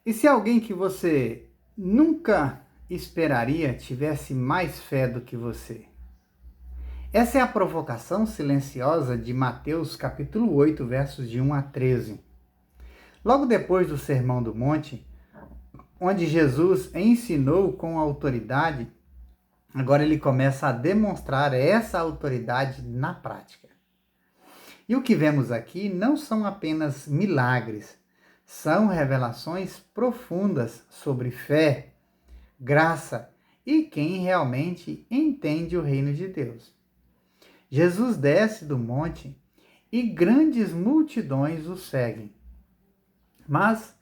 E se alguém que você nunca esperaria tivesse mais fé do que você? Essa é a provocação silenciosa de Mateus capítulo 8, versos de 1 a 13. Logo depois do Sermão do Monte, onde Jesus ensinou com autoridade, agora ele começa a demonstrar essa autoridade na prática. E o que vemos aqui não são apenas milagres, são revelações profundas sobre fé, graça e quem realmente entende o reino de Deus. Jesus desce do monte e grandes multidões o seguem. Mas,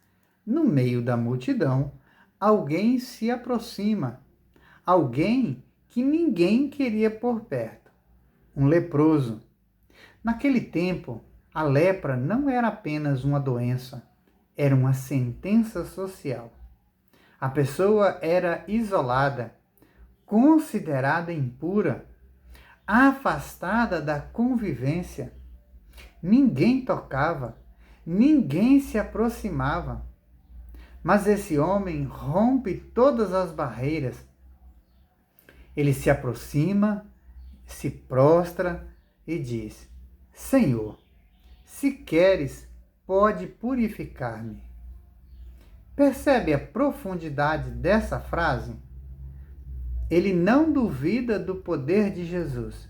no meio da multidão, alguém se aproxima, alguém que ninguém queria por perto, um leproso. Naquele tempo, a lepra não era apenas uma doença, era uma sentença social. A pessoa era isolada, considerada impura, afastada da convivência. Ninguém tocava, ninguém se aproximava. Mas esse homem rompe todas as barreiras. Ele se aproxima, se prostra e diz: Senhor, se queres, pode purificar-me. Percebe a profundidade dessa frase? Ele não duvida do poder de Jesus.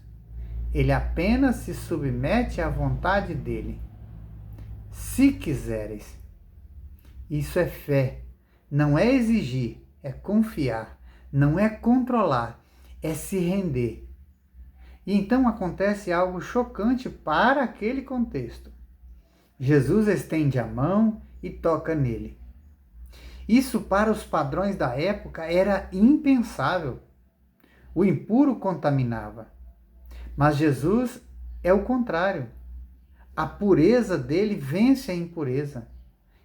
Ele apenas se submete à vontade dele. Se quiseres. Isso é fé. Não é exigir, é confiar. Não é controlar, é se render. E então acontece algo chocante para aquele contexto. Jesus estende a mão e toca nele. Isso para os padrões da época era impensável. O impuro contaminava. Mas Jesus é o contrário. A pureza dele vence a impureza.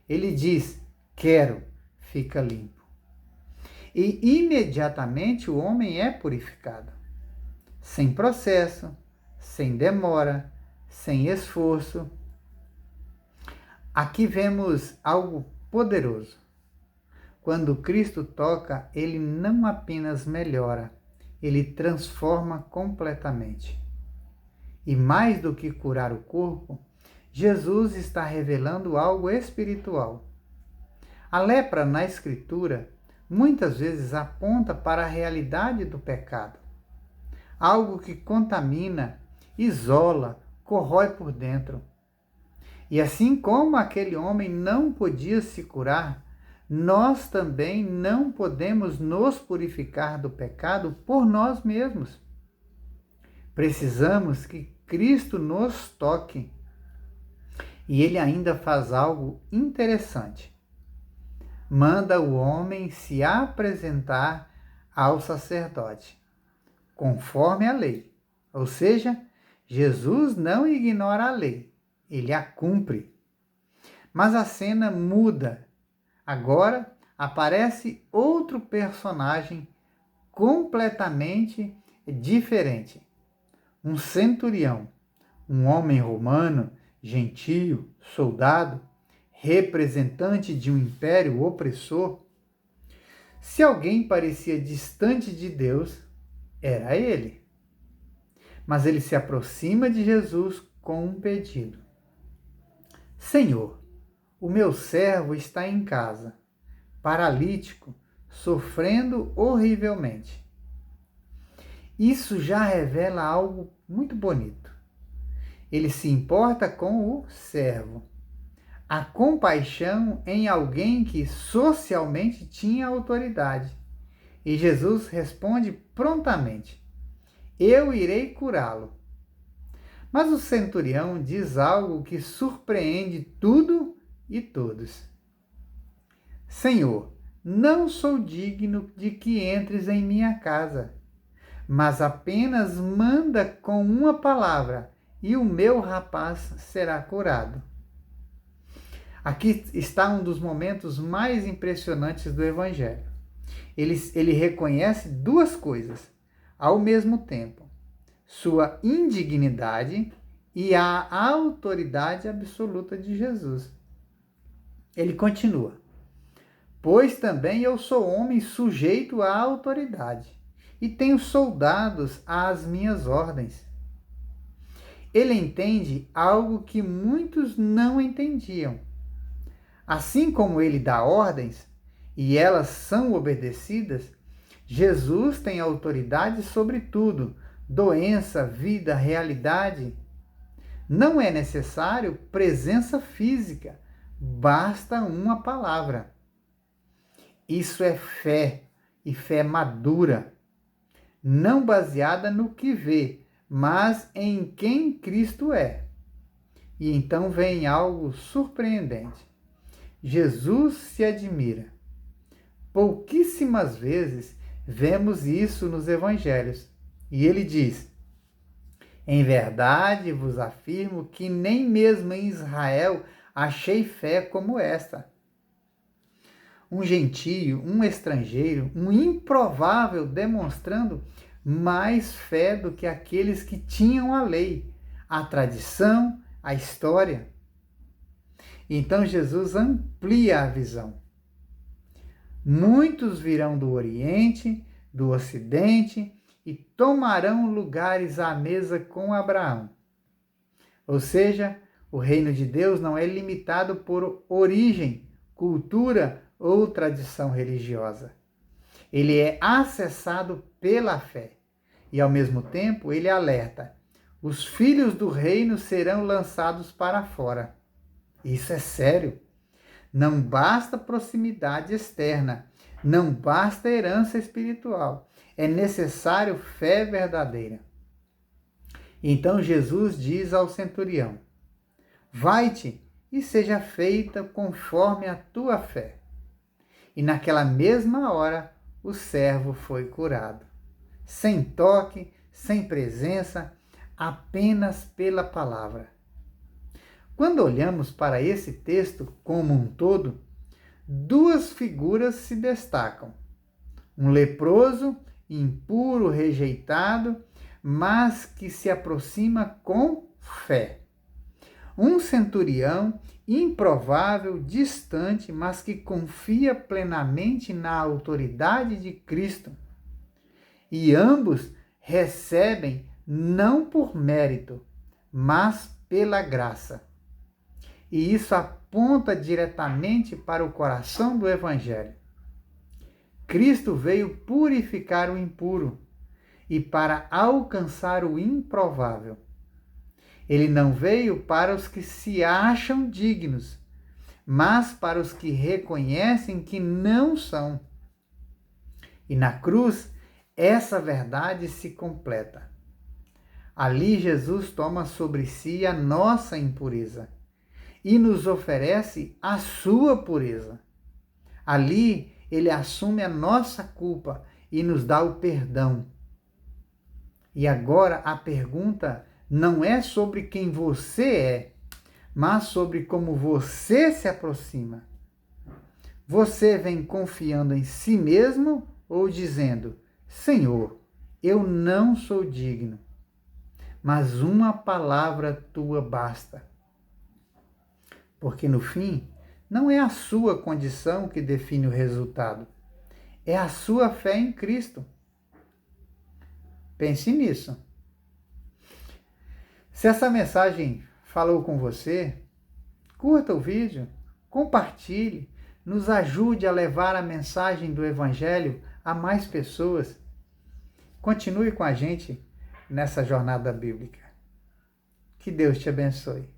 Ele diz: quero, fica limpo. E imediatamente o homem é purificado. Sem processo, sem demora, sem esforço. Aqui vemos algo poderoso. Quando Cristo toca, ele não apenas melhora, ele transforma completamente. E mais do que curar o corpo, Jesus está revelando algo espiritual. A lepra na Escritura muitas vezes aponta para a realidade do pecado. Algo que contamina, isola, corrói por dentro. E assim como aquele homem não podia se curar, nós também não podemos nos purificar do pecado por nós mesmos. Precisamos que Cristo nos toque. E ele ainda faz algo interessante. Manda o homem se apresentar ao sacerdote, conforme a lei. Ou seja, Jesus não ignora a lei, ele a cumpre. Mas a cena muda. Agora aparece outro personagem completamente diferente. Um centurião, um homem romano, gentio, soldado, representante de um império opressor. Se alguém parecia distante de Deus, era ele. Mas ele se aproxima de Jesus com um pedido: Senhor, o meu servo está em casa, paralítico, sofrendo horrivelmente. Isso já revela algo muito bonito. Ele se importa com o servo. A compaixão em alguém que socialmente tinha autoridade. E Jesus responde prontamente: eu irei curá-lo. Mas o centurião diz algo que surpreende tudo e todos. Senhor, não sou digno de que entres em minha casa, mas apenas manda com uma palavra e o meu rapaz será curado. Aqui está um dos momentos mais impressionantes do Evangelho. Ele reconhece duas coisas ao mesmo tempo: sua indignidade e a autoridade absoluta de Jesus. Ele continua: Pois também eu sou homem sujeito à autoridade, e tenho soldados às minhas ordens. Ele entende algo que muitos não entendiam. Assim como ele dá ordens, e elas são obedecidas, Jesus tem autoridade sobre tudo, doença, vida, realidade. Não é necessário presença física, basta uma palavra. Isso é fé, e fé madura, não baseada no que vê, mas em quem Cristo é. E então vem algo surpreendente. Jesus se admira. Pouquíssimas vezes vemos isso nos evangelhos. E ele diz: em verdade vos afirmo que nem mesmo em Israel achei fé como esta. Um gentio, um estrangeiro, um improvável demonstrando mais fé do que aqueles que tinham a lei, a tradição, a história. Então Jesus amplia a visão. Muitos virão do Oriente, do Ocidente e tomarão lugares à mesa com Abraão. Ou seja, o reino de Deus não é limitado por origem, cultura ou tradição religiosa. Ele é acessado pela fé. E, ao mesmo tempo, ele alerta: os filhos do reino serão lançados para fora. Isso é sério. Não basta proximidade externa, não basta herança espiritual. É necessário fé verdadeira. Então Jesus diz ao centurião: vai-te e seja feita conforme a tua fé. E naquela mesma hora o servo foi curado. Sem toque, sem presença, apenas pela palavra. Quando olhamos para esse texto como um todo, duas figuras se destacam. Um leproso, impuro, rejeitado, mas que se aproxima com fé. Um centurião, improvável, distante, mas que confia plenamente na autoridade de Cristo. E ambos recebem não por mérito, mas pela graça. E isso aponta diretamente para o coração do Evangelho. Cristo veio purificar o impuro e para alcançar o improvável. Ele não veio para os que se acham dignos, mas para os que reconhecem que não são. E na cruz, essa verdade se completa. Ali Jesus toma sobre si a nossa impureza e nos oferece a sua pureza. Ali ele assume a nossa culpa e nos dá o perdão. E agora a pergunta não é sobre quem você é, mas sobre como você se aproxima. Você vem confiando em si mesmo ou dizendo: Senhor, eu não sou digno, mas uma palavra tua basta. Porque no fim, não é a sua condição que define o resultado, é a sua fé em Cristo. Pense nisso. Se essa mensagem falou com você, curta o vídeo, compartilhe, nos ajude a levar a mensagem do Evangelho a mais pessoas. Continue com a gente nessa jornada bíblica. Que Deus te abençoe.